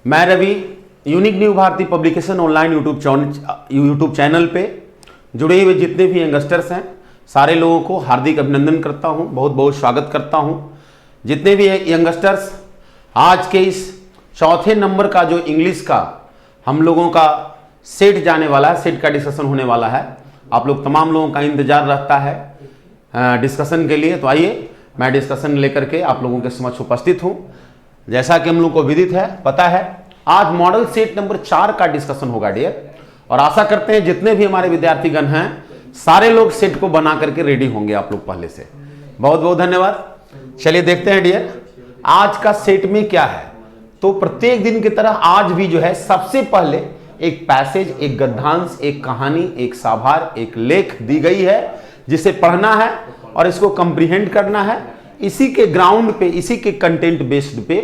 मैं Ravi Unique New Bharti Publication online YouTube channel पे जुड़े हुए जितने भी यंगस्टर्स हैं सारे लोगों को हार्दिक अभिनंदन करता हूं, बहुत बहुत स्वागत करता हूं। जितने भी यंगस्टर्स आज के इस चौथे नंबर का जो इंग्लिश का हम लोगों का सेट जाने वाला है, सेट का डिस्कशन होने वाला है, आप लोग तमाम लोगों का इंतजार रहता है डिस्कशन के लिए। तो आइए मैं डिस्कशन लेकर के आप लोगों के समक्ष उपस्थित हूं। जैसा कि हम लोग को विदित है, पता है, आज मॉडल सेट नंबर 4 का डिस्कशन होगा डियर, और आशा करते हैं जितने भी हमारे विद्यार्थीगण हैं सारे लोग सेट को बना करके रेडी होंगे आप लोग पहले से। बहुत बहुत धन्यवाद। चलिए देखते हैं डियर आज का सेट में क्या है। तो प्रत्येक दिन की तरह आज भी जो है सबसे पहले एक पैसेज, एक गद्यांश, एक कहानी, एक साभार, एक लेख दी गई है जिसे पढ़ना है और इसको कंप्रीहेंड करना है। इसी के ग्राउंड पे, इसी के कंटेंट बेस्ड पे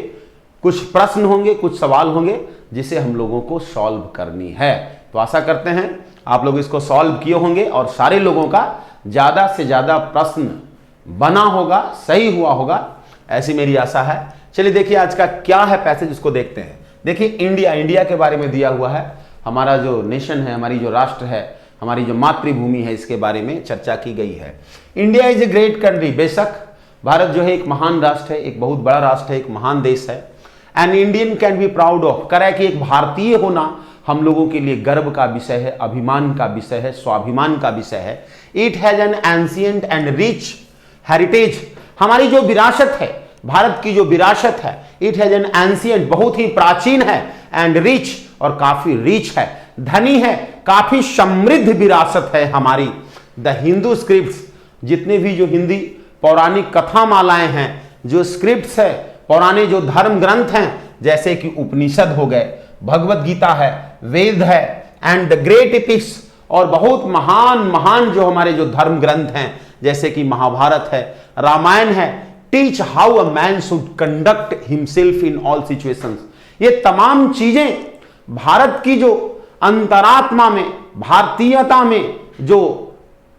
कुछ प्रश्न होंगे, कुछ सवाल होंगे जिसे हम लोगों को सॉल्व करनी है। तो आशा करते हैं आप लोग इसको सॉल्व किए होंगे और सारे लोगों का ज्यादा से ज्यादा प्रश्न बना होगा, सही हुआ होगा, ऐसी मेरी आशा है। चलिए देखिए आज का क्या है पैसेज, उसको देखते हैं। देखिए इंडिया के बारे में दिया हुआ है। हमारा जो नेशन है, हमारी जो राष्ट्र है, हमारी जो मातृभूमि है, इसके बारे में चर्चा की गई है। India is a great country. बेशक भारत जो है एक महान राष्ट्र है, एक बहुत बड़ा राष्ट्र है, एक महान देश है। An Indian can be proud of, कह रहा है कि एक भारतीय होना हम लोगों के लिए गर्व का विषय है, अभिमान का विषय है, स्वाभिमान का विषय है। It has an ancient and rich heritage, हमारी जो विरासत है, भारत की जो विरासत है, इट हैज एन एंशिएंट, बहुत ही प्राचीन है, एंड रिच, और काफी रिच है, धनी है, काफी समृद्ध विरासत है हमारी। द हिंदू स्क्रिप्ट्स, जितने भी जो हिंदी पौराणिक कथा मालाएं हैं, जो स्क्रिप्ट्स है, पौराणिक जो धर्म ग्रंथ हैं, जैसे कि उपनिषद हो गए, भगवत गीता है, वेद है, एंड द ग्रेट एपिक्स, और बहुत महान जो हमारे जो धर्म ग्रंथ हैं जैसे कि महाभारत है, रामायण है, teach how a man should conduct himself in all situations. ये तमाम चीजें भारत की जो अंतरात्मा में, भारतीयता में जो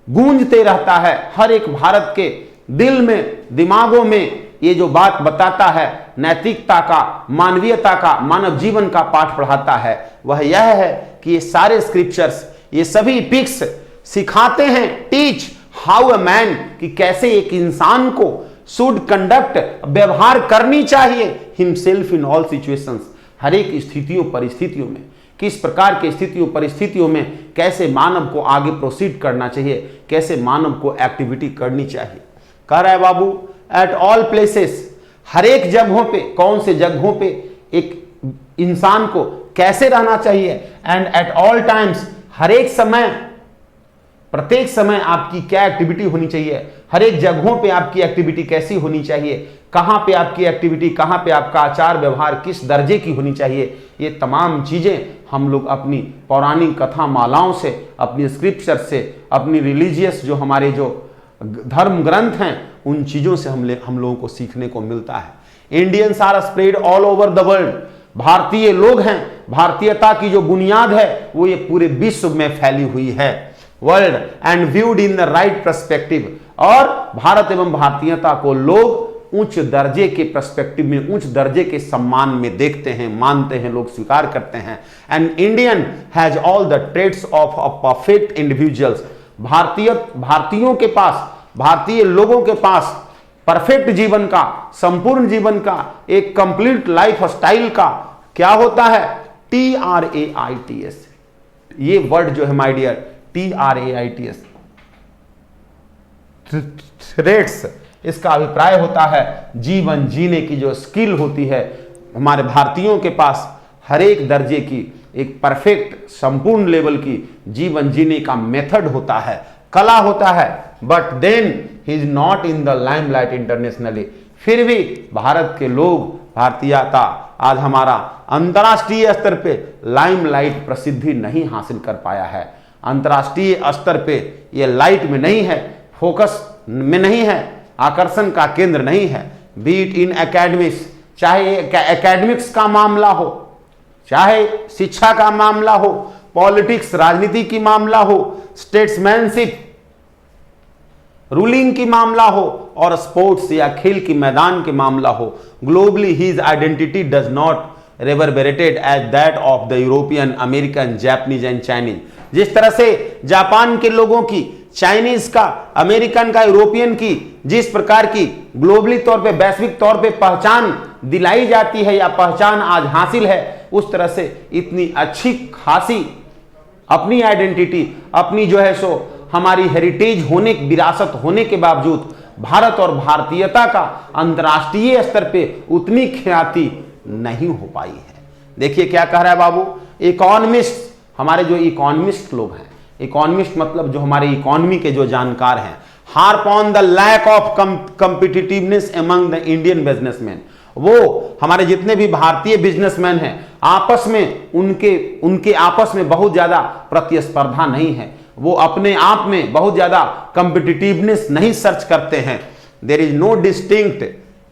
गूंजते रहता है, हर एक भारत के दिल में, दिमागों में ये जो बात बताता है, नैतिकता का, मानवीयता का, मानव जीवन का पाठ पढ़ाता है, वह यह है कि ये सारे स्क्रिप्चर्स, ये सभी पिक्स सिखाते हैं, टीच हाउ अ मैन, कि कैसे एक इंसान को शुड कंडक्ट, व्यवहार करनी चाहिए, हिमसेल्फ इन ऑल सिचुएशंस, हर एक स्थितियों परिस्थितियों में, किस प्रकार की स्थितियों परिस्थितियों में कैसे मानव को आगे प्रोसीड करना चाहिए, कैसे मानव को एक्टिविटी करनी चाहिए। कह रहा है बाबू एट ऑल प्लेसेस, हर एक जगहों पे, कौन से जगहों पे एक इंसान को कैसे रहना चाहिए, एंड एट ऑल टाइम्स, हर एक समय, प्रत्येक समय आपकी क्या एक्टिविटी होनी चाहिए, हर एक जगहों पे आपकी एक्टिविटी कैसी होनी चाहिए, कहां पे आपकी एक्टिविटी, कहां पे आपका आचार व्यवहार किस दर्जे की होनी चाहिए। ये तमाम चीजें हम लोग अपनी पौराणिक कथा मालाओं से, अपनी स्क्रिप्चर से, अपनी रिलीजियस जो हमारे जो धर्म ग्रंथ हैं, उन चीजों से हम लोगों को सीखने को मिलता है। Indians are spread all over the world, भारतीय लोग हैं, भारतीयता की जो बुनियाद है वो ये पूरे विश्व में फैली हुई है, world and viewed in the right perspective, और भारत एवं भारतीयता को लोग उच्च दर्जे के पर्सपेक्टिव में, उच्च दर्जे के सम्मान में देखते हैं, मानते हैं, लोग स्वीकार करते हैं। And Indian has all the traits of a perfect individuals, भारतीयों के पास, भारतीय लोगों के पास परफेक्ट जीवन का, संपूर्ण जीवन का, एक कंप्लीट लाइफ स्टाइल का क्या होता है, TRAITS, ये वर्ड जो है माय डियर, TRAITS, थ्रेट्स, इसका अभिप्राय होता है जीवन जीने की जो स्किल होती है। हमारे भारतीयों के पास हर एक दर्जे की, एक परफेक्ट संपूर्ण लेवल की जीवन जीने का मेथड होता है, कला होता है। But then he is not in the limelight internationally, फिर भी भारत के लोग, भारतीयता आज हमारा अंतर्राष्ट्रीय स्तर पे लाइमलाइट प्रसिद्धि नहीं हासिल कर पाया है, अंतर्राष्ट्रीय स्तर पे ये लाइट में नहीं है, फोकस में नहीं है, आकर्षण का केंद्र नहीं है। बीट इन एकेडमिक्स, चाहे एकेडमिक्स का मामला हो, चाहे शिक्षा का मामला हो, पॉलिटिक्स राजनीति की मामला हो, स्टेट्समैनशिप रूलिंग की मामला हो, और स्पोर्ट्स या खेल की मैदान के मामला हो, globally his identity does not reverberated as that of the European, American, Japanese and Chinese। जिस तरह से जापान के लोगों की, चाइनीज का, अमेरिकन का, यूरोपियन की जिस प्रकार की ग्लोबली तौर पे, वैश्विक तौर पे पहचान दिलाई जाती है या पहचान आज हासिल है, उस तरह से इतनी अच्छी खासी अपनी आइडेंटिटी, अपनी जो है सो हमारी हेरिटेज होने, विरासत होने के बावजूद भारत और भारतीयता का अंतर्राष्ट्रीय स्तर पे उतनी ख्याति नहीं हो पाई है। देखिए क्या कह रहा है बाबू, इकोनॉमिस्ट, हमारे जो इकोनॉमिस्ट लोग हैं, इकोनॉमिस्ट मतलब जो हमारे इकोनॉमी के जो जानकार हैं, harp on the lack of competitiveness among the Indian businessman. वो हमारे जितने भी भारतीय बिजनेसमैन हैं आपस में, उनके आपस में बहुत ज्यादा प्रतिस्पर्धा नहीं है, वो अपने आप में बहुत ज्यादा कॉम्पिटिटिवनेस नहीं सर्च करते हैं। There is no distinct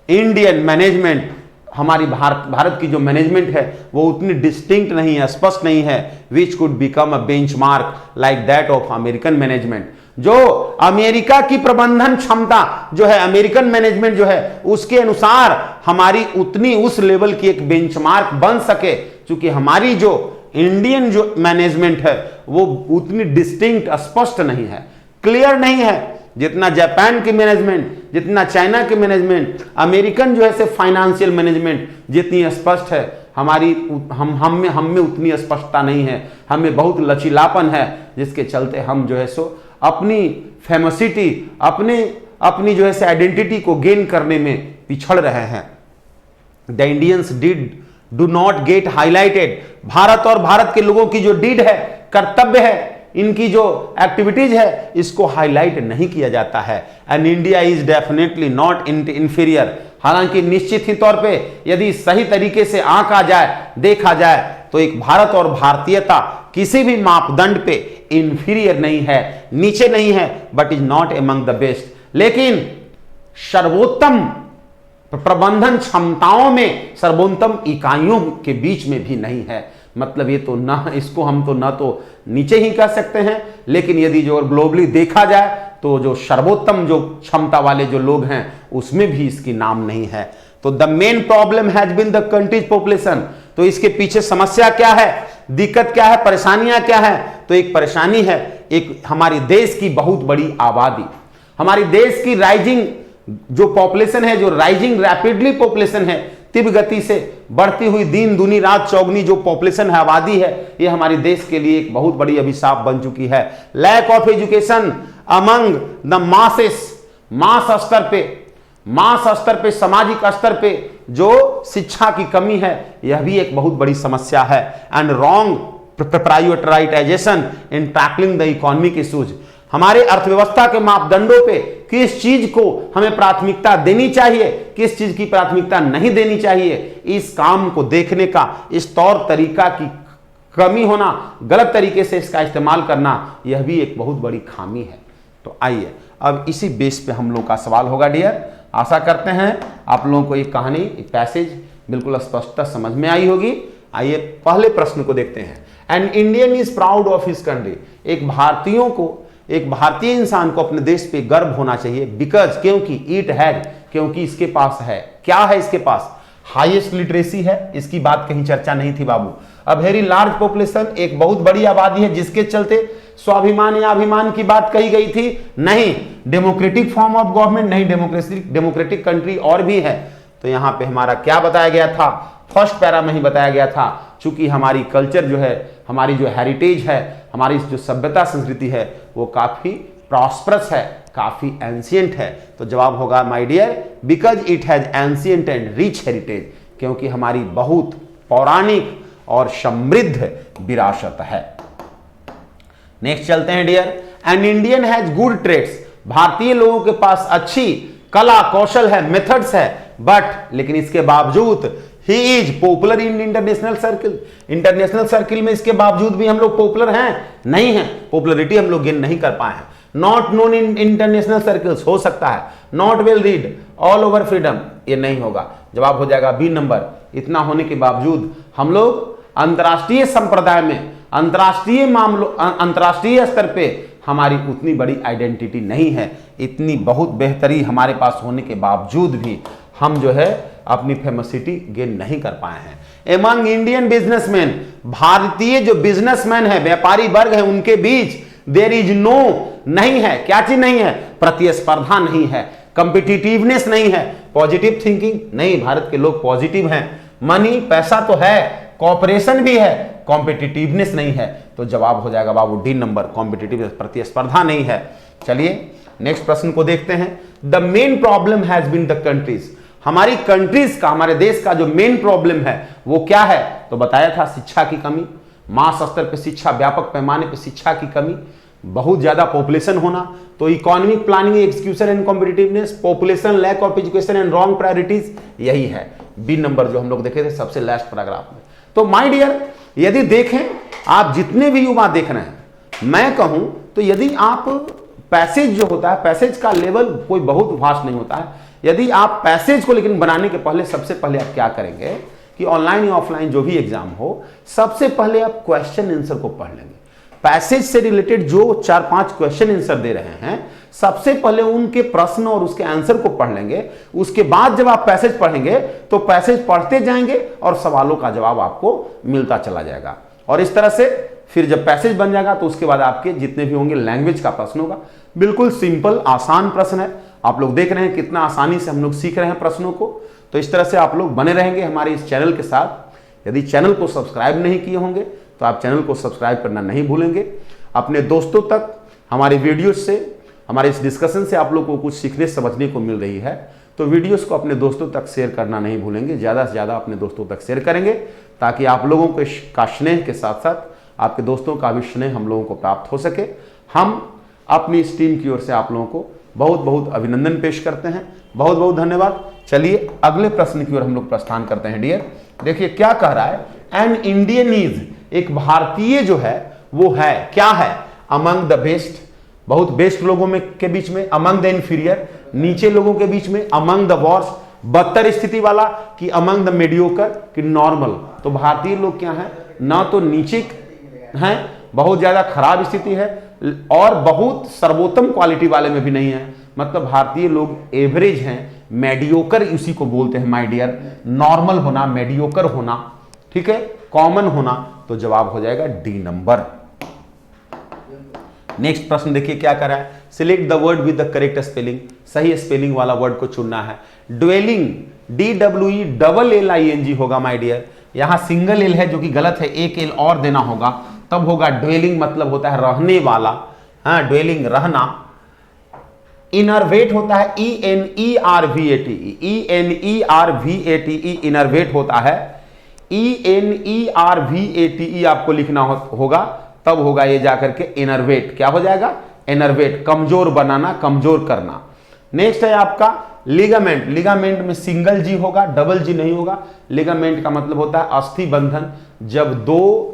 Indian management, हमारी भारत की जो मैनेजमेंट है वो उतनी डिस्टिंक्ट नहीं है, स्पष्ट नहीं है, which could become a benchmark like that of American management. जो अमेरिका की प्रबंधन क्षमता जो है, अमेरिकन मैनेजमेंट जो है, उसके अनुसार हमारी उतनी उस लेवल की एक बेंचमार्क बन सके, क्योंकि हमारी जो इंडियन जो मैनेजमेंट है वो उतनी डिस्टिंक्ट, स्पष्ट नहीं है, क्लियर नहीं है जितना जापान की मैनेजमेंट, जितना चाइना की मैनेजमेंट, अमेरिकन जो है से फाइनेंशियल मैनेजमेंट जितनी स्पष्ट है, हमारी हम में उतनी स्पष्टता नहीं है, हमें बहुत लचीलापन है, जिसके चलते हम जो है सो अपनी फेमसिटी, अपनी जो है से आइडेंटिटी को गेन करने में पिछड़ रहे हैं। The Indians do not gate highlighted. Bharat और भारत के लोगों की जो डीड है, कर्तव्य है, इनकी जो एक्टिविटीज है, इसको हाईलाइट नहीं किया जाता है। And India is definitely not inferior. हालांकि निश्चित ही तौर पे यदि सही तरीके से आंका जाए, देखा जाए, तो एक भारत और भारतीयता किसी भी मापदंड पे इंफीरियर नहीं है, नीचे नहीं है, but is not among the best. लेकिन सर्वोत्तम प्रबंधन क्षमताओं में, सर्वोत्तम इकाइयों के बीच में भी नहीं है। मतलब ये तो ना, इसको हम तो ना तो नीचे ही कह सकते हैं, लेकिन यदि जो ग्लोबली देखा जाए तो जो सर्वोत्तम जो क्षमता वाले जो लोग हैं उसमें भी इसकी नाम नहीं है। तो the main problem has been the country's population. तो इसके पीछे समस्या क्या है, दिक्कत क्या है, परेशानियां क्या है? तो एक परेशानी है, एक हमारे देश की बहुत बड़ी आबादी, हमारी देश की राइजिंग जो पॉपुलेशन है, जो राइजिंग रैपिडली पॉपुलेशन है, तीव्र गति से बढ़ती हुई दिन दूनी रात चौगनी जो पॉपुलेशन है, आबादी है, ये हमारे देश के लिए एक बहुत बड़ी अभिशाप बन चुकी है। Lack of education among the masses, mass स्तर पे, सामाजिक स्तर पे जो शिक्षा की कमी है, यह भी एक बहुत बड़ी समस्या है। And wrong prioritisation in tackling the economic issues. हमारे अर्थव्यवस्था के मापदंडों पे किस चीज को हमें प्राथमिकता देनी चाहिए, किस चीज की प्राथमिकता नहीं देनी चाहिए, इस काम को देखने का, इस तौर तरीका की कमी होना, गलत तरीके से इसका इस्तेमाल करना, यह भी एक बहुत बड़ी खामी है। तो आइए अब इसी बेस पे हम लोग का सवाल होगा डियर। आशा करते हैं आप लोगों को ये कहानी, ये पैसेज बिल्कुल स्पष्टता समझ में आई होगी। आइए पहले प्रश्न को देखते हैं। An Indian is proud of his country. एक भारतीय इंसान को अपने देश पे गर्व होना चाहिए। बिकॉज, क्योंकि, इट हैड, क्योंकि इसके पास है, क्या है इसके पास? हाईएस्ट लिटरेसी है, इसकी बात कहीं चर्चा नहीं थी बाबू। अब वेरी लार्ज पॉपुलेशन, एक बहुत बड़ी आबादी है, जिसके चलते स्वाभिमान या अभिमान की बात कही गई थी नहीं। डेमोक्रेटिक फॉर्म ऑफ गवर्नमेंट नहीं, डेमोक्रेटिक कंट्री और भी है। तो यहां पे हमारा क्या बताया गया था? फर्स्ट पैरा में ही बताया गया था, चूंकि हमारी कल्चर जो है, हमारी जो हेरिटेज है, हमारी जो सभ्यता संस्कृति है, वो काफी प्रॉस्परस है, काफी एंशिएंट है। तो जवाब होगा my dear, because it has ancient and rich heritage, क्योंकि हमारी बहुत पौराणिक और समृद्ध विरासत है। नेक्स्ट चलते हैं dear. An Indian has good trades. भारतीय लोगों के पास अच्छी कला कौशल है, मेथड्स है, बट लेकिन इसके बावजूद he is popular in international circle. International circle में इसके बावजूद भी हम लोग पॉपुलर हैं नहीं है, पॉपुलरिटी हम लोग गेन नहीं कर पाए हैं। Not known in international circles हो सकता है। Not well read, all over freedom, ये नहीं होगा। जवाब हो जाएगा बी नंबर। इतना होने के बावजूद हम लोग अंतर्राष्ट्रीय संप्रदाय में, अंतर्राष्ट्रीय मामलों, अंतर्राष्ट्रीय स्तर पे हमारी उतनी बड़ी आइडेंटिटी नहीं है। इतनी बहुत बेहतरी हमारे पास होने के बावजूद भी हम जो है अपनी फेमसिटी गेन नहीं कर पाए हैं। एमंग इंडियन बिजनेसमैन, भारतीय जो बिजनेसमैन है, व्यापारी वर्ग है, उनके बीच देयर इज नो, नहीं है, क्या चीज नहीं है, प्रतिस्पर्धा नहीं है, कंपिटिटिवनेस नहीं है, पॉजिटिव थिंकिंग नहीं, भारत के लोग पॉजिटिव हैं, मनी पैसा तो है, कॉपरेशन भी है, कॉम्पिटिटिवनेस नहीं है। तो जवाब हो जाएगा बाबू डी नंबर, कॉम्पिटिटिव, प्रतिस्पर्धा नहीं है। चलिए नेक्स्ट प्रश्न को देखते हैं। The main problem has been the country's, हमारी कंट्रीज का, हमारे देश का जो मेन प्रॉब्लम है वो क्या है, तो बताया था शिक्षा की कमी, मास स्तर पे शिक्षा, व्यापक पैमाने पे शिक्षा की कमी, बहुत ज्यादा पॉपुलेशन होना, तो economic planning, execution and competitiveness, population, lack of education and wrong priorities, यही है बी नंबर जो हम लोग देखे थे सबसे लास्ट पैराग्राफ में। तो माय डियर, यदि देखें आप जितने भी युवा देख रहे हैं, मैं कहूं तो यदि आप पैसेज जो होता है, पैसेज का लेवल कोई बहुत वास्ट नहीं होता है, यदि आप पैसेज को लेकिन बनाने के पहले सबसे पहले आप क्या करेंगे कि ऑनलाइन या ऑफलाइन जो भी एग्जाम हो, सबसे पहले आप क्वेश्चन आंसर को पढ़ लेंगे। पैसेज से रिलेटेड जो 4-5 क्वेश्चन आंसर दे रहे हैं, सबसे पहले उनके प्रश्न और उसके आंसर को पढ़ लेंगे। उसके बाद जब आप पैसेज पढ़ेंगे तो पैसेज पढ़ते जाएंगे और सवालों का जवाब आपको मिलता चला जाएगा। और इस तरह से फिर जब पैसेज बन जाएगा तो उसके बाद आपके जितने भी होंगे लैंग्वेज का प्रश्न होगा। बिल्कुल सिंपल आसान प्रश्न है, आप लोग देख रहे हैं कितना आसानी से हम लोग सीख रहे हैं प्रश्नों को। तो इस तरह से आप लोग बने रहेंगे हमारे इस चैनल के साथ। यदि चैनल को सब्सक्राइब नहीं किए होंगे तो आप चैनल को सब्सक्राइब करना नहीं भूलेंगे। अपने दोस्तों तक हमारे वीडियोस से, हमारे इस डिस्कशन से आप लोग को कुछ सीखने समझने को मिल रही है, तो वीडियोस को अपने दोस्तों तक शेयर करना नहीं भूलेंगे। ज़्यादा से ज़्यादा अपने दोस्तों तक शेयर करेंगे ताकि आप लोगों के का स्नेह के साथ साथ आपके दोस्तों का भी स्नेह हम लोगों को प्राप्त हो सके। हम अपनी इस टीम की ओर से आप लोगों को बहुत बहुत अभिनंदन पेश करते हैं। बहुत बहुत धन्यवाद। चलिए अगले प्रश्न की ओर हम लोग प्रस्थान करते हैं। डियर देखिए क्या कह रहा है, एन इंडियन इज, एक भारतीय जो है वो है, क्या है, अमंग द बेस्ट, बहुत बेस्ट लोगों में के बीच में, अमंग द इंफीरियर, नीचे लोगों के बीच में, अमंग द वर्स्ट, बदतर स्थिति वाला, कि अमंग द मीडियोकर, कि नॉर्मल। तो भारतीय लोग क्या है, ना तो नीचे हैं, बहुत ज्यादा खराब स्थिति है, और बहुत सर्वोत्तम क्वालिटी वाले में भी नहीं है। मतलब भारतीय लोग एवरेज हैं, मेडियोकर इसी को बोलते हैं माय डियर। नॉर्मल होना, मेडियोकर होना, ठीक है, कॉमन होना, तो जवाब हो जाएगा डी नंबर। नेक्स्ट प्रश्न देखिए क्या कर रहा है, select the word with the correct spelling, सही स्पेलिंग वाला वर्ड को चुनना है। ड्वेलिंग, DWELLING होगा माय डियर। यहां सिंगल एल है जो कि गलत है, एक एल और देना होगा तब होगा। ड्वेलिंग मतलब होता है रहने वाला, हाँ, ड्वेलिंग रहना। इनर्वेट होता है ENERVATE, ENERVATE इनर्वेट होता है, ENERVATE आपको लिखना होगा, तब होगा ये जाकर के इनर्वेट। क्या हो जाएगा, इनर्वेट, कमजोर बनाना, कमजोर करना। नेक्स्ट है आपका लिगामेंट, लिगामेंट में सिंगल जी होगा, डबल जी नहीं होगा। लिगामेंट का मतलब होता है अस्थि बंधन, जब दो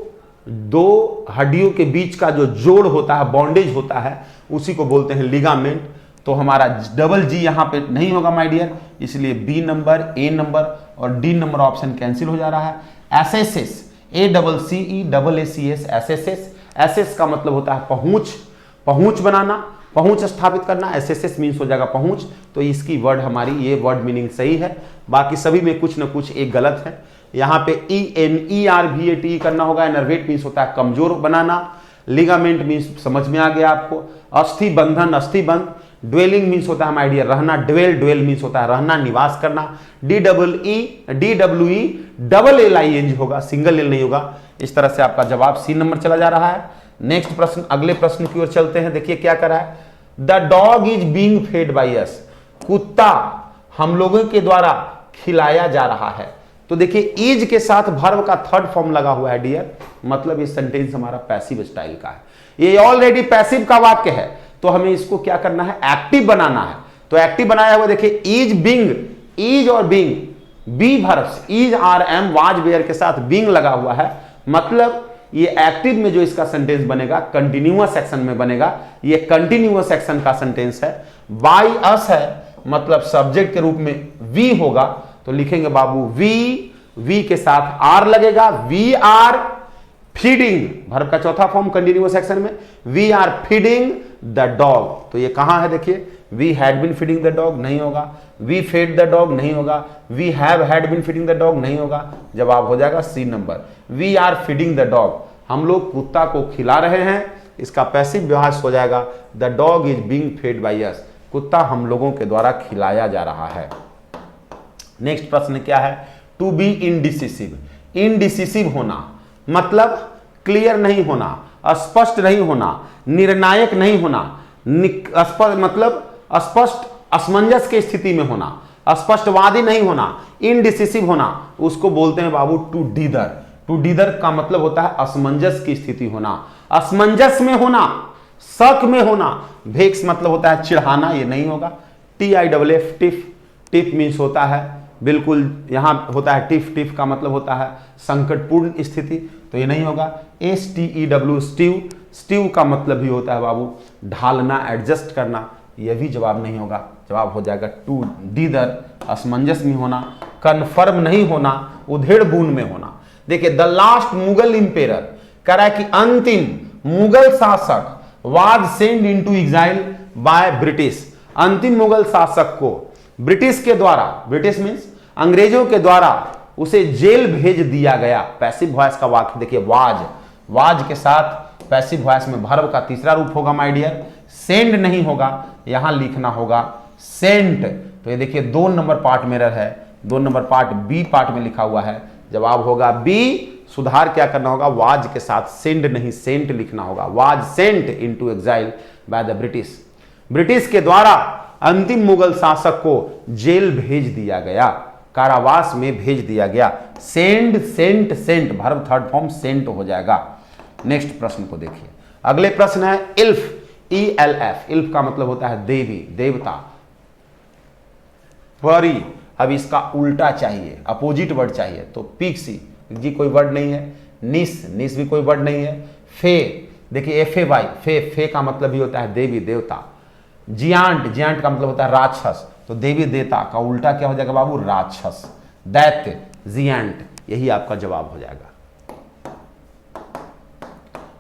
हड्डियों के बीच का जो जोड़ होता है, बॉन्डेज होता है, उसी को बोलते हैं लिगामेंट। तो हमारा डबल जी यहां पे नहीं होगा माय डियर, इसलिए बी नंबर, ए नंबर और डी नंबर ऑप्शन कैंसिल हो जा रहा है। एसएसएस, ACCESS, एसएसएस, एसएस का मतलब होता है पहुंच, पहुंच बनाना, पहुंच स्थापित करना। एसएसएस मीन्स हो जाएगा पहुंच। तो इसकी वर्ड हमारी ये वर्ड मीनिंग सही है, बाकी सभी में कुछ ना कुछ एक गलत है। यहाँ पे ENERVATE करना होगा। इनर्वेट मीन्स होता है कमजोर बनाना, लिगामेंट मीन्स समझ में आ गया आपको, अस्थि बंधन, अस्थि बंध। ड्वेलिंग मीन्स होता है माय डियर रहना, ड्वेल मीन्स होता है रहना, निवास करना। DWELLING होगा, सिंगल एल नहीं होगा। इस तरह से आपका जवाब सी नंबर चला जा रहा है। नेक्स्ट प्रश्न, अगले प्रश्न की ओर चलते हैं। देखिए क्या कर रहा है, the dog is being fed by us, कुत्ता हम लोगों के द्वारा खिलाया जा रहा है। तो देखिए इज के साथ वर्ब का थर्ड फॉर्म लगा हुआ है डियर, मतलब ये सेंटेंस हमारा पैसिव स्टाइल का है, ये ऑलरेडी पैसिव का वाक्य है। तो हमें इसको क्या करना है, एक्टिव बनाना है। तो एक्टिव बनाया हुआ देखिए इज बीइंग, इज और being, be verbs, is are am was were के साथ बीइंग लगा हुआ है, मतलब ये एक्टिव में जो इसका सेंटेंस बनेगा कंटिन्यूअस एक्शन में बनेगा। ये कंटिन्यूअस एक्शन का सेंटेंस है। बाय अस है, मतलब सब्जेक्ट के रूप में वी होगा, तो लिखेंगे बाबू वी के साथ आर लगेगा, वी आर फीडिंग, वर्ब का चौथा फॉर्म कंटिन्यूअस एक्शन में, we are feeding the dog. तो ये कहां है देखिए, we had been feeding the dog नहीं होगा, वी फेड द डॉग नहीं होगा, we have had been feeding the dog नहीं होगा, जवाब हो जाएगा C number, we are feeding the dog, हम लोग कुत्ता को खिला रहे हैं, इसका पैसिव व्यवहार हो जाएगा the dog is being fed by us, कुत्ता हम लोगों के द्वारा खिलाया जा रहा है। नेक्स्ट प्रश्न क्या है, टू बी इनडिसिसिव, इनडिसिसिव होना मतलब क्लियर नहीं होना, स्पष्ट नहीं होना, निर्णायक नहीं होना, मतलब स्पष्ट असमंजस की स्थिति में होना, स्पष्टवादी नहीं होना, इनडिसिसिव होना, उसको बोलते हैं बाबू टू डीदर। टू डीदर का मतलब होता है असमंजस की स्थिति होना, असमंजस में होना, शक में होना। भेक्स मतलब होता है चिढ़ाना, ये नहीं होगा। TIFF टिफ, टिफ मीन्स होता है बिल्कुल, यहां होता है टिफ, टिफ का मतलब होता है संकटपूर्ण स्थिति, तो ये नहीं होगा। STEW स्टीव, स्टीव का मतलब भी होता है बाबू ढालना, एडजस्ट करना, यह भी जवाब नहीं होगा, जवाब हो जाएगा टू डीदर, असमंजस में होना, कन्फर्म नहीं होना, उधेड़ बूंद में होना। देखिए द लास्ट मुगल इंपेरर कह रहा है कि अंतिम मुगल शासक was send into exile by British, अंतिम मुगल शासक को ब्रिटिश के द्वारा, ब्रिटिश मींस अंग्रेजों के द्वारा उसे जेल भेज दिया गया। पैसिव वॉइस का वाक्य देखिए, वाज, वाज के साथ पैसिव वॉइस में वर्ब का तीसरा रूप होगा माय डियर, सेंड नहीं होगा, यहां लिखना होगा सेंट। तो ये देखिए 2 नंबर पार्ट में एरर है, 2 नंबर पार्ट बी पार्ट में लिखा हुआ है, जवाब होगा बी। सुधार क्या करना होगा, वाज के साथ सेंड नहीं सेंट लिखना होगा, was sent into exile by the British, British के द्वारा अंतिम मुगल शासक को जेल भेज दिया गया, कारावास में भेज दिया गया। Send, sent, sent, verb third form sent हो जाएगा। नेक्स्ट प्रश्न को देखिए, अगले प्रश्न है इल्फ, ELF, इल्फ का मतलब होता है देवी, देवता। परी, अब इसका उल्टा चाहिए, अपोजिट वर्ड चाहिए, तो पीक्सी जी कोई वर्ड नहीं है, निस, निस भी कोई वर्ड नहीं है। फे, देखिए FAY, फे का मतलब भी होता है देवी देवता। जियांट, जियांट का मतलब होता है राक्षस, तो देवी देवता का उल्टा क्या हो जाएगा बाबू, राक्षस। दैत्य, जियांट, यही आपका जवाब हो जाएगा।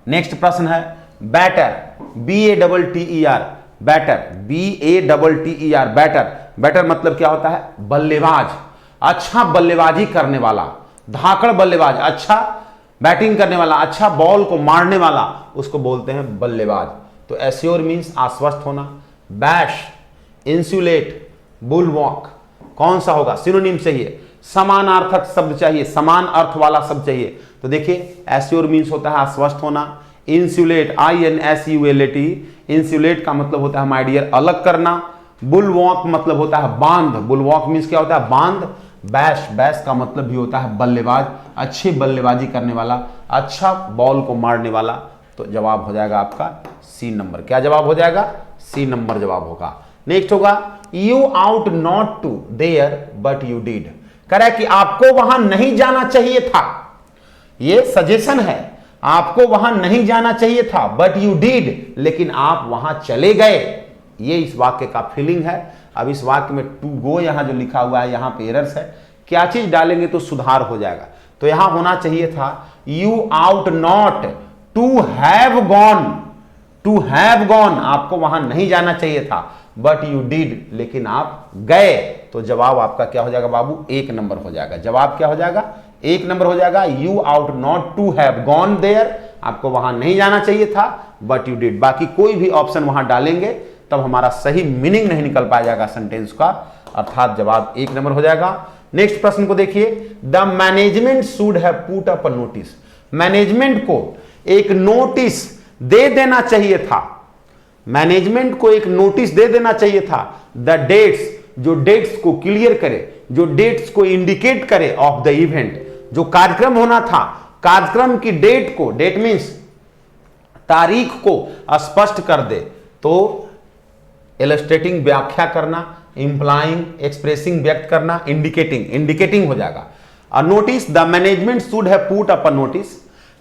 नेक्स्ट प्रश्न है batter, BATTER, batter, BATTER, batter, batter मतलब क्या होता है, बल्लेबाज, अच्छा बल्लेबाजी करने वाला, धाकड़ बल्लेबाज, अच्छा बैटिंग करने वाला, अच्छा बॉल को मारने वाला, उसको बोलते हैं बल्लेबाज। तो एश्योर मींस आश्वस्त होना, बैश, इंसुलेट, बुलवॉक, कौन सा होगा, सिनोनिम चाहिए, समानार्थक शब्द चाहिए, समान अर्थ वाला शब्द चाहिए। तो देखिए एश्योर मींस होता है आश्वस्त होना, इंसुलेट, INSULAT, इंसुलेट का मतलब होता है माय डियर अलग करना, बुलवॉक मतलब होता है बांध, बुलवॉक मींस क्या होता है, बांध। बैश, बैश का मतलब भी होता है बल्लेबाज, अच्छी बल्लेबाजी करने वाला, अच्छा बॉल को मारने वाला। तो जवाब हो जाएगा आपका सी नंबर, क्या जवाब हो जाएगा, सी नंबर जवाब होगा। नेक्स्ट होगा you ought not to there but you did, कह रहा है कि आपको वहां नहीं जाना चाहिए था, ये सजेशन है, आपको वहां नहीं जाना चाहिए था बट यू डिड, लेकिन आप वहां चले गए, ये इस वाक्य का फीलिंग है। अब इस वाक्य में टू गो यहां जो लिखा हुआ है यहां पे एरर्स है, क्या चीज डालेंगे तो सुधार हो जाएगा। तो यहां होना चाहिए था you ought not to have gone, to have gone, आपको वहां नहीं जाना चाहिए था, बट यू डिड, लेकिन आप गए। तो जवाब आपका क्या हो जाएगा बाबू, 1 नंबर हो जाएगा। जवाब क्या हो जाएगा, 1 नंबर हो जाएगा। You ought not to have gone there, आपको वहां नहीं जाना चाहिए था, बट यू डिड। बाकी कोई भी ऑप्शन वहां डालेंगे तब हमारा सही मीनिंग नहीं निकल पाएगा सेंटेंस का, अर्थात जवाब 1 नंबर हो जाएगा। नेक्स्ट प्रश्न को देखिए, the management should have put up a notice, management को एक नोटिस दे देना चाहिए था, मैनेजमेंट को एक नोटिस दे देना चाहिए था। द डेट्स, जो डेट्स को क्लियर करे, जो डेट्स को इंडिकेट करे ऑफ द इवेंट, जो कार्यक्रम होना था, कार्यक्रम की डेट को, डेट मीन्स तारीख को स्पष्ट कर दे। तो इलस्ट्रेटिंग व्याख्या करना, इंप्लाइंग एक्सप्रेसिंग व्यक्त करना, इंडिकेटिंग, इंडिकेटिंग हो जाएगा। A notice, the management should have put up a notice,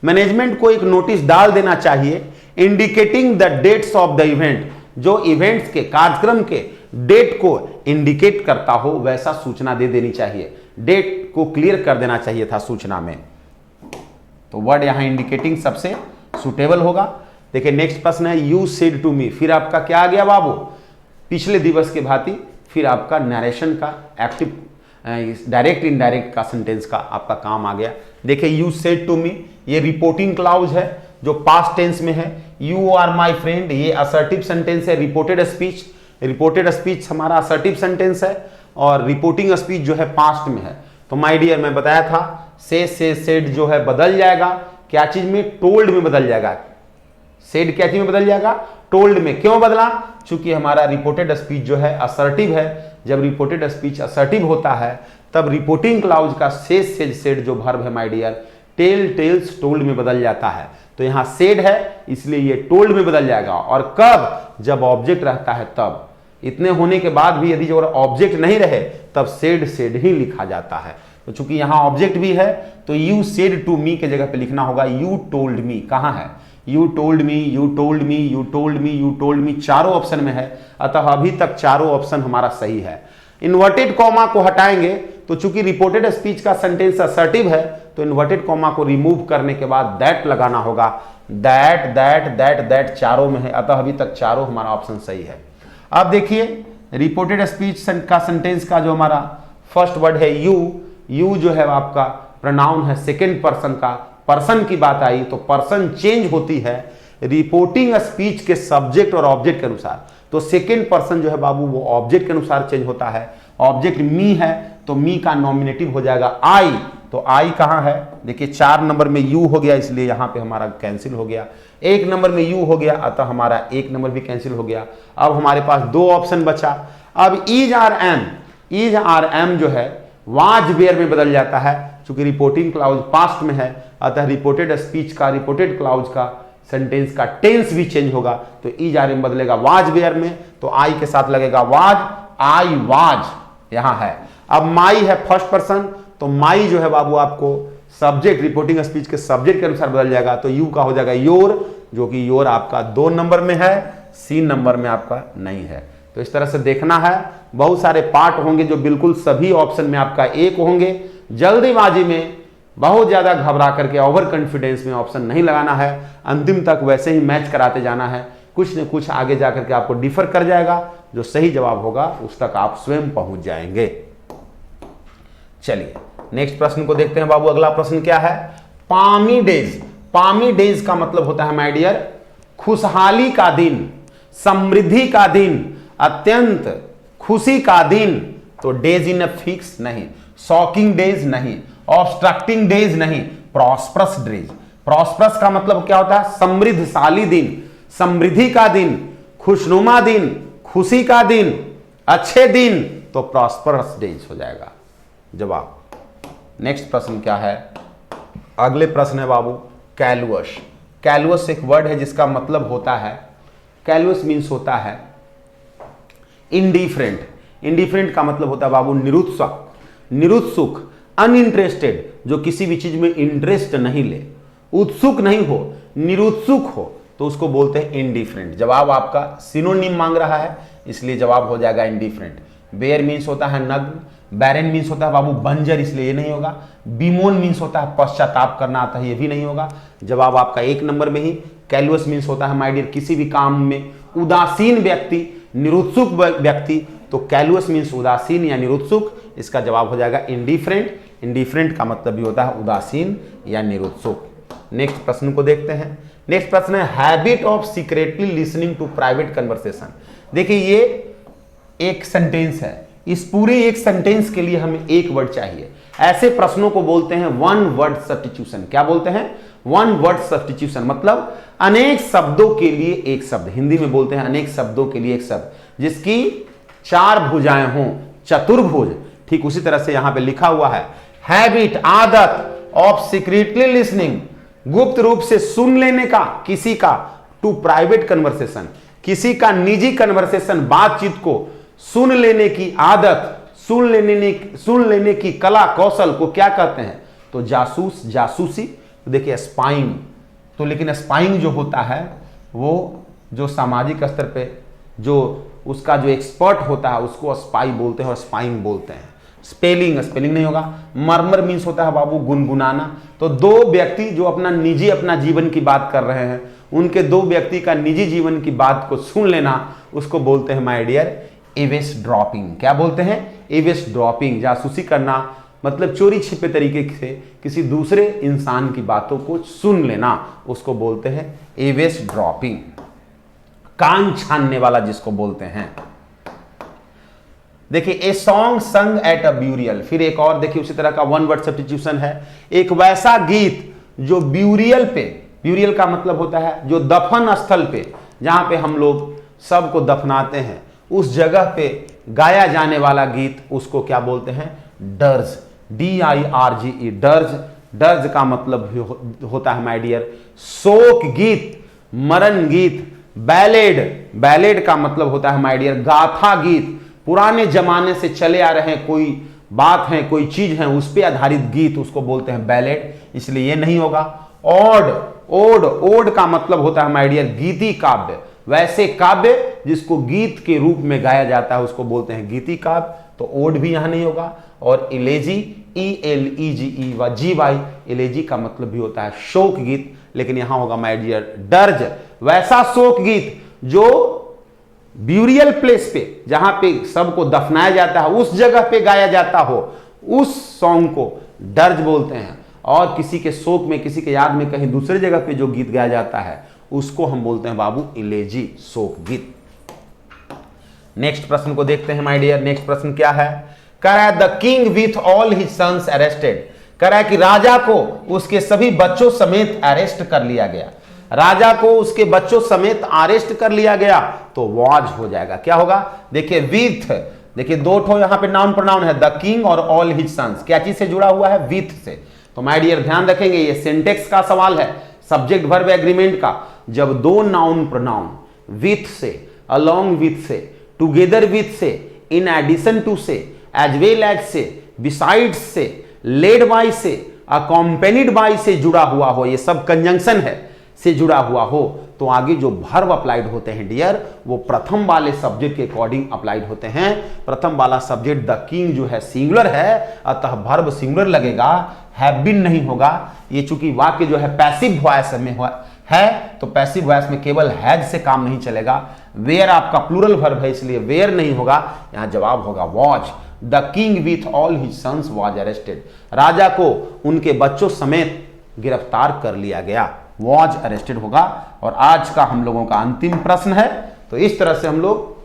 management को एक नोटिस डाल देना चाहिए, indicating the dates of the event, जो इवेंट्स के, कार्यक्रम के डेट को इंडिकेट करता हो वैसा सूचना दे देनी चाहिए, डेट को क्लियर कर देना चाहिए था सूचना में। तो वर्ड यहां इंडिकेटिंग सबसे सुटेबल होगा। देखिए नेक्स्ट प्रश्न है यू सेड टू मी, फिर आपका क्या आ गया बाबू, पिछले दिवस के भांति फिर आपका नरेशन का एक्टिव डायरेक्ट इनडायरेक्ट का सेंटेंस का आपका काम आ गया। देखिए यू सेड टू मी, ये रिपोर्टिंग क्लाउज है जो पास्ट टेंस में है। यू आर माई फ्रेंड, ये असर्टिव सेंटेंस है। रिपोर्टेड स्पीच, रिपोर्टेड स्पीच हमारा असर्टिव सेंटेंस है और रिपोर्टिंग स्पीच जो है पास्ट में है। तो माय डियर मैं बताया था से सेड जो है बदल जाएगा क्या चीज में, टोल्ड में बदल जाएगा। सेड क्या चीज में बदल जाएगा, टोल्ड में। क्यों बदला, चूंकि हमारा रिपोर्टेड स्पीच जो है असर्टिव है। जब रिपोर्टेड स्पीच असर्टिव होता है तब रिपोर्टिंग क्लाउज का सेड जो वर्ब है my dear, tell tells told में बदल जाता है। तो यहां सेड है इसलिए ये टोल्ड में बदल जाएगा। और कब, जब ऑब्जेक्ट रहता है तब। इतने होने के बाद भी यदि जो ऑब्जेक्ट नहीं रहे तब सेड ही लिखा जाता है। तो चूंकि यहां ऑब्जेक्ट भी है तो यू सेड टू मी के जगह पे लिखना होगा यू टोल्ड मी। कहां है, you told me, you told me, you told me, you told me, चारों ऑप्शन में है। अतः अभी तक चारों ऑप्शन हमारा सही है। इन्वर्टेड कॉमा को हटाएंगे तो चूंकि रिपोर्टेड स्पीच का सेंटेंस असर्टिव है तो इन्वर्टेड कॉमा को रिमूव करने के बाद दैट लगाना होगा। दैट दैट दैट दैट चारों में है, अतः अभी तक चारों हमारा ऑप्शन सही है। अब देखिए रिपोर्टेड स्पीच का सेंटेंस का जो हमारा फर्स्ट वर्ड है यू जो है आपका प्रोनाउन है सेकेंड पर्सन का। पर्सन की बात आई तो पर्सन चेंज होती है रिपोर्टिंग स्पीच के सब्जेक्ट और ऑब्जेक्ट के अनुसार। तो सेकेंड पर्सन जो है बाबू वो ऑब्जेक्ट के अनुसार चेंज होता है। ऑब्जेक्ट मी है तो मी का नॉमिनेटिव हो जाएगा आई। तो आई कहां है, देखिए 4 नंबर में यू हो गया इसलिए यहां पे हमारा कैंसिल हो गया। 1 नंबर में यू हो गया अतः हमारा 1 नंबर भी कैंसिल हो गया। अब हमारे पास 2 ऑप्शन बचा। अब इज आर एम जो है वाज वेयर में बदल जाता है। चूंकि रिपोर्टिंग क्लाउज पास्ट में है अतः रिपोर्टेड स्पीच का, रिपोर्टेड क्लाउज का सेंटेंस का टेंस भी चेंज होगा। तो इज आर एम बदलेगा वाज वेयर में, तो आई के साथ लगेगा वाज, आई वाज यहां है। अब माई है फर्स्ट पर्सन तो माई जो है बाबू आपको सब्जेक्ट, रिपोर्टिंग स्पीच के सब्जेक्ट के अनुसार बदल जाएगा। तो यू का हो जाएगा योर, जो कि योर आपका 2 नंबर में है, 3 नंबर में आपका नहीं है। तो इस तरह से देखना है। बहुत सारे पार्ट होंगे जो बिल्कुल सभी ऑप्शन में आपका 1 होंगे। जल्दीबाजी में बहुत ज्यादा घबरा करके ओवर कॉन्फिडेंस में ऑप्शन नहीं लगाना है। अंतिम तक वैसे ही मैच कराते जाना है। कुछ न कुछ आगे जाकर के आपको डिफर कर जाएगा। जो सही जवाब होगा उस तक आप स्वयं पहुंच जाएंगे। चलिए नेक्स्ट प्रश्न को देखते हैं बाबू। अगला प्रश्न क्या है, पामी डेज। पामी डेज का मतलब होता है माय डियर खुशहाली का दिन, समृद्धि का दिन, अत्यंत खुशी का दिन। तो डेज इन फिक्स नहीं, शॉकिंग डेज नहीं, ऑब्स्ट्रक्टिंग डेज नहीं, प्रॉस्परस डेज। प्रॉस्परस का मतलब क्या होता है, समृद्धशाली दिन, समृद्धि का दिन, खुशनुमा दिन, खुशी का दिन, अच्छे दिन। तो प्रॉस्परस डेज हो जाएगा जवाब। नेक्स्ट प्रश्न क्या है, अगले प्रश्न है बाबू कैलुअस। कैलुअस एक वर्ड है जिसका मतलब होता है, कैलुअस मीन्स होता है इनडिफरेंट। इनडिफरेंट का मतलब होता है बाबू निरुत्सुक, निरुत्सुक, अनइंटरेस्टेड, जो किसी भी चीज में इंटरेस्ट नहीं ले, उत्सुक नहीं हो, निरुत्सुक हो, तो उसको बोलते हैं इनडिफरेंट। जवाब आपका सिनोनिम मांग रहा है इसलिए जवाब हो जाएगा इनडिफरेंट। बेयर मीन्स होता है नग्न, बैरन मीन्स होता है बाबू बंजर, इसलिए ये नहीं होगा। बीमोन मीन्स होता है पश्चाताप करना आता है, ये भी नहीं होगा। जवाब आपका 1 नंबर में ही। कैलुअस मीन्स होता है माय डियर किसी भी काम में उदासीन व्यक्ति, निरुत्सुक व्यक्ति। तो कैलुअस मीन्स उदासीन या निरुत्सुक, इसका जवाब हो जाएगा इंडिफरेंट। इंडिफरेंट का मतलब भी होता है उदासीन या निरुत्सुक। नेक्स्ट प्रश्न को देखते हैं। नेक्स्ट प्रश्न है habit of secretly listening to private conversation. देखिए ये एक सेंटेंस है, इस पूरे एक सेंटेंस के लिए हमें एक वर्ड चाहिए। ऐसे प्रश्नों को बोलते हैं वन वर्ड सब्स्टिट्यूशन। क्या बोलते हैं, वन वर्ड सब्स्टिट्यूशन, मतलब अनेक शब्दों के लिए एक शब्द। हिंदी में बोलते हैं अनेक शब्दों के लिए एक शब्द जिसकी 4 भुजाएं हों, चतुर्भुज। ठीक उसी तरह से यहां पे लिखा हुआ है हैबिट, आदत ऑफ सीक्रेटली लिसनिंग, गुप्त रूप से सुन लेने का किसी का, टू प्राइवेट कन्वर्सेशन, किसी का निजी कन्वर्सेशन, बातचीत को सुन लेने की आदत, सुन लेने की कला कौशल को क्या कहते हैं, तो जासूस, जासूसी। तो देखिए स्पाइंग, तो लेकिन स्पाइंग जो होता है वो जो सामाजिक स्तर पे जो उसका जो एक्सपर्ट होता है उसको स्पाई बोलते हैं और स्पाइंग बोलते हैं। स्पेलिंग, स्पेलिंग नहीं होगा। मर्मर मीन्स होता है बाबू गुनगुनाना। तो 2 व्यक्ति जो अपना जीवन की बात कर रहे हैं, उनके 2 व्यक्ति का निजी जीवन की बात को सुन लेना, उसको बोलते हैं माय डियर एवेस ड्रॉपिंग। क्या बोलते हैं? एवेस ड्रॉपिंग। जासूसी करना मतलब चोरी छिपे तरीके से किसी दूसरे इंसान की बातों को सुन लेना, उसको बोलते हैं एवेस ड्रॉपिंग। कान छानने वाला जिसको बोलते हैं। देखिए ए सॉन्ग संग एट अ ब्यूरियल, फिर एक और देखिए उसी तरह का वन वर्ड सब्स्टिट्यूशन है। एक वैसा गीत जो ब्यूरियल पे, ब्यूरियल का मतलब होता है जो दफन स्थल पे, जहां पे हम लोग सबको दफनाते हैं, उस जगह पे गाया जाने वाला गीत, उसको क्या बोलते हैं? Dirge, DIRGE, dirge. डर्ज का मतलब होता है माय डियर शोक गीत, मरण गीत। बैलेड, बैलेड का मतलब होता है माय डियर गाथा गीत, पुराने जमाने से चले आ रहे हैं, कोई बात है, कोई चीज है, उस पर आधारित गीत, उसको बोलते हैं बैलेड, इसलिए ये नहीं होगा। ओड, ओड, ओड का मतलब होता है माय डियर गीति काव्य, वैसे काव्य जिसको गीत के रूप में गाया जाता है उसको बोलते हैं गीति काव्य, तो ओड भी यहां नहीं होगा। और इलेजी, ELEGE व GY, इलेजी का मतलब भी होता है शोक गीत, लेकिन यहां होगा माय डियर डर्ज, वैसा शोक गीत जो ब्यूरियल प्लेस पे, जहां पे सबको दफनाया जाता है, उस जगह पे गाया जाता हो, उस सॉन्ग को डर्ज बोलते हैं। और किसी के शोक में, किसी के याद में कहीं दूसरी जगह पे जो गीत गाया जाता है उसको हम बोलते हैं बाबू इलेजी, शोक गीत। नेक्स्ट प्रश्न को देखते हैं माय डियर। नेक्स्ट प्रश्न क्या है? कह रहा है the king with all his sons arrested, कह रहा है कि राजा को उसके सभी बच्चों समेत अरेस्ट कर लिया गया। राजा को उसके बच्चों समेत अरेस्ट कर लिया गया तो वॉज हो जाएगा। क्या होगा? देखिए विथ, देखिए दो ठो यहां पे नाउन प्रोनाउन है, द किंग और ऑल हिज सन्स, क्या चीज से जुड़ा हुआ है? विथ से। तो माय डियर ध्यान रखेंगे, ये सिंटेक्स का सवाल है, सब्जेक्ट वर्ब एग्रीमेंट का। जब दो नाउन प्रोनाउन विथ से, अलोंग विथ से, टुगेदर विथ से, इन एडिशन टू से, एज वेल एज से, बिसाइड्स से, लेड बाय से, अकॉम्पेनिड बाय से जुड़ा हुआ हो, ये सब कंजंक्शन है, से जुड़ा हुआ हो, तो आगे जो वर्ब अप्लाइड होते हैं डियर, वो प्रथम वाले सब्जेक्ट के अकॉर्डिंग अप्लाइड होते हैं। प्रथम वाला सब्जेक्ट द किंग जो है सिंगुलर है, अतः वर्ब सिंगुलर लगेगा, हैव बीन नहीं होगा। ये चूंकि वाक्य जो है पैसिव वॉइस में है, तो पैसिव वॉइस में केवल हैज से काम नहीं चलेगा। वेयर आपका प्लूरल वर्ब है, इसलिए वेयर नहीं होगा, यहां जवाब होगा was. The king with all his sons was arrested, राजा को उनके बच्चों समेत गिरफ्तार कर लिया गया, वॉज अरेस्टेड होगा। और आज का हम लोगों का अंतिम प्रश्न है। तो इस तरह से हम लोग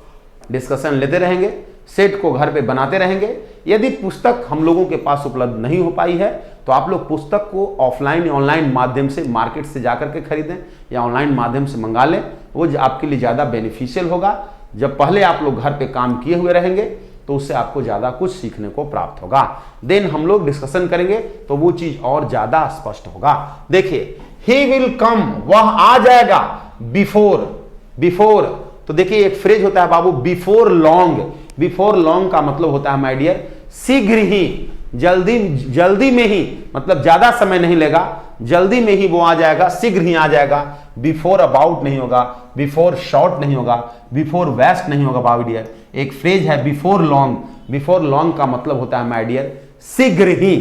डिस्कशन लेते रहेंगे, सेट को घर पे बनाते रहेंगे। यदि पुस्तक हम लोगों के पास उपलब्ध नहीं हो पाई है तो आप लोग पुस्तक को ऑफलाइन या ऑनलाइन माध्यम से मार्केट से जाकर के खरीदें या ऑनलाइन माध्यम से मंगा लें, वो आपके लिए ज़्यादा बेनिफिशियल होगा। जब पहले आप लोग घर पे काम किए हुए रहेंगे तो उससे आपको ज़्यादा कुछ सीखने को प्राप्त होगा। देन हम लोग डिस्कशन करेंगे तो वो चीज़ और ज़्यादा स्पष्ट होगा। देखिए ही विल कम, वह आ जाएगा, बिफोर, बिफोर, तो देखिए एक फ्रेज होता है बाबू बिफोर लॉन्ग। बिफोर लॉन्ग का मतलब होता है माय डियर शीघ्र ही, जल्दी, जल्दी में ही, मतलब ज्यादा समय नहीं लेगा, जल्दी में ही वो आ जाएगा, शीघ्र ही आ जाएगा। बिफोर अबाउट नहीं होगा, बिफोर शॉर्ट नहीं होगा, बिफोर वेस्ट नहीं होगा बाबू डियर। एक फ्रेज है बिफोर लॉन्ग, बिफोर लॉन्ग का मतलब होता है माय डियर शीघ्र ही।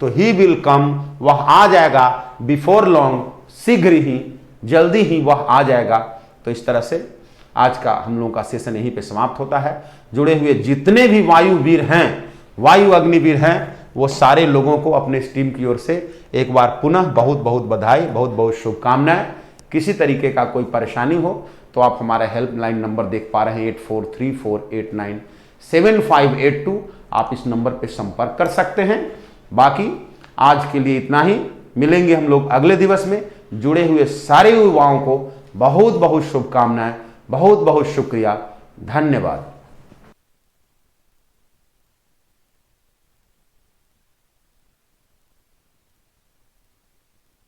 तो ही विल कम, वह आ जाएगा, बिफोर लॉन्ग, शीघ्र ही, जल्दी ही वह आ जाएगा। तो इस तरह से आज का हम लोगों का सेशन यहीं पे समाप्त होता है। जुड़े हुए जितने भी वायुवीर हैं, वायु अग्निवीर हैं, वो सारे लोगों को अपने टीम की ओर से एक बार पुनः बहुत बहुत बधाई, बहुत बहुत शुभकामनाएं। किसी तरीके का कोई परेशानी हो तो आप हमारा हेल्पलाइन नंबर देख पा रहे हैं 8434897582, आप इस नंबर पे संपर्क कर सकते हैं। बाकी आज के लिए इतना ही, मिलेंगे हम लोग अगले दिवस में। जुड़े हुए सारे युवाओं को बहुत बहुत शुभकामनाएं, बहुत बहुत शुक्रिया, धन्यवाद।